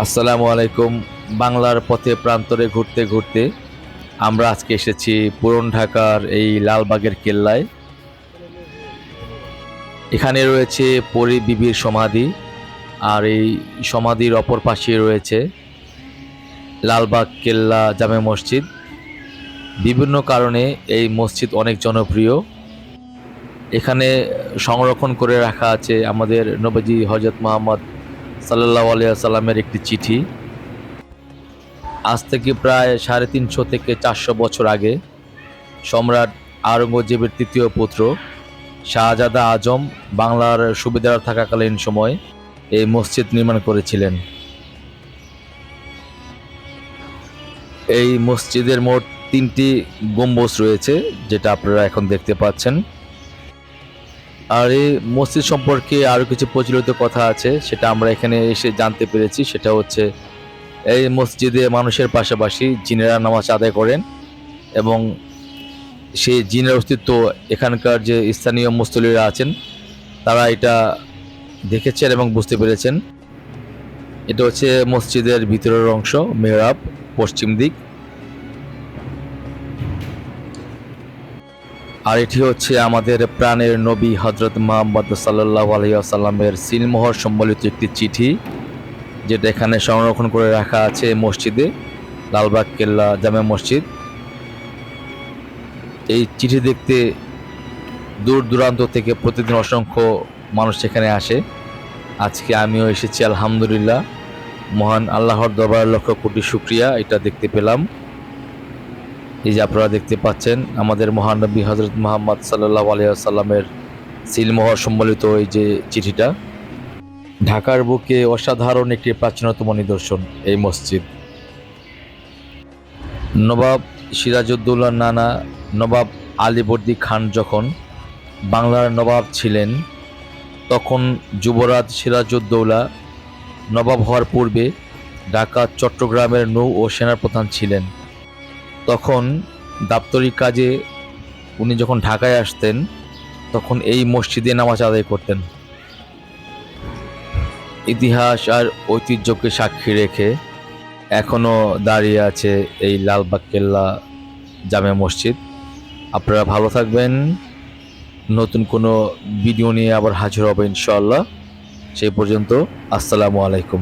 আসসালামু আলাইকুম। বাংলার পথে প্রান্তরে ঘুরতে ঘুরতে আমরা আজকে এসেছি পুরান ঢাকার এই লালবাগের কেল্লায়। এখানে রয়েছে পরী বিবির সমাধি, আর এই সমাধির অপর পাশে রয়েছে লালবাগ কেল্লা জামে মসজিদ। বিভিন্ন কারণে এই মসজিদ অনেক জনপ্রিয়। এখানে সংরক্ষণ করে রাখা আছে আমাদের নবীজি হযরত মুহাম্মদ সাল্লাল্লাহু আলাইহি ওয়াসাল্লামের একটি চিঠি। আজ থেকে প্রায় 350 থেকে 400 বছর আগে সম্রাট আওরঙ্গজেবের তৃতীয় পুত্র শাহজাদা আজম বাংলার সুবেদার থাকাকালীন সময় এই মসজিদ নির্মাণ করেছিলেন। এই মসজিদের মোট 3টি গম্বুজ রয়েছে, যেটা আপনারা এখন দেখতে পাচ্ছেন। আর এই মসজিদ সম্পর্কে আরও কিছু প্রচলিত কথা আছে, সেটা আমরা এখানে এসে জানতে পেরেছি। সেটা হচ্ছে এই মসজিদে মানুষের পাশাপাশি জিনেরা নামাজ আদায় করেন, এবং সেই জিনের অস্তিত্ব এখানকার যে স্থানীয় মুসল্লিরা আছেন তারা এটা দেখেছেন এবং বুঝতে পেরেছেন। এটা হচ্ছে মসজিদের ভিতরের অংশ, মেহরাব, পশ্চিম দিক। আর এটি হচ্ছে আমাদের প্রাণের নবী হযরত মুহাম্মদ সাল্লাল্লাহু আলাইহি ওয়াসাল্লামের সিলমোহর সম্বলিত একটি চিঠি, যেটা এখানে সংরক্ষণ করে রাখা আছে মসজিদে, লালবাগ কেল্লা জামে মসজিদ। এই চিঠি দেখতে দূর দূরান্ত থেকে প্রতিদিন অসংখ্য মানুষ এখানে আসে। আজকে আমিও এসেছি, আলহামদুলিল্লাহ। মহান আল্লাহর দরবারে লক্ষ কোটি শুকরিয়া, এটা দেখতে পেলাম। এই যে আপনারা দেখতে পাচ্ছেন আমাদের মহান নবী হযরত মুহাম্মদ সাল্লাল্লাহু আলাইহি ওয়াসাল্লামের সিলমোহর সম্বলিত এই যে চিঠিটা। ঢাকার বুকে অসাধারণ একটি প্রাচীনতম নিদর্শন এই মসজিদ। নবাব সিরাজউদ্দৌলার নানা নবাব আলীবর্দী খান যখন বাংলার নবাব ছিলেন, তখন যুবরাজ সিরাজউদ্দৌলা নবাব হওয়ার পূর্বে ঢাকা চট্টগ্রামের নৌ ও সেনাপ্রধান ছিলেন। তখন দাপ্তরিক কাজে উনি যখন ঢাকায় আসতেন, তখন এই মসজিদে নামাজ আদায় করতেন। ইতিহাস আর ঐতিহ্যকে সাক্ষী রেখে এখনও দাঁড়িয়ে আছে এই লালবাগ কেল্লা জামে মসজিদ। আপনারা ভালো থাকবেন। নতুন কোনো ভিডিও নিয়ে আবার হাজির হবে ইনশাআল্লাহ। সেই পর্যন্ত আসসালামু আলাইকুম।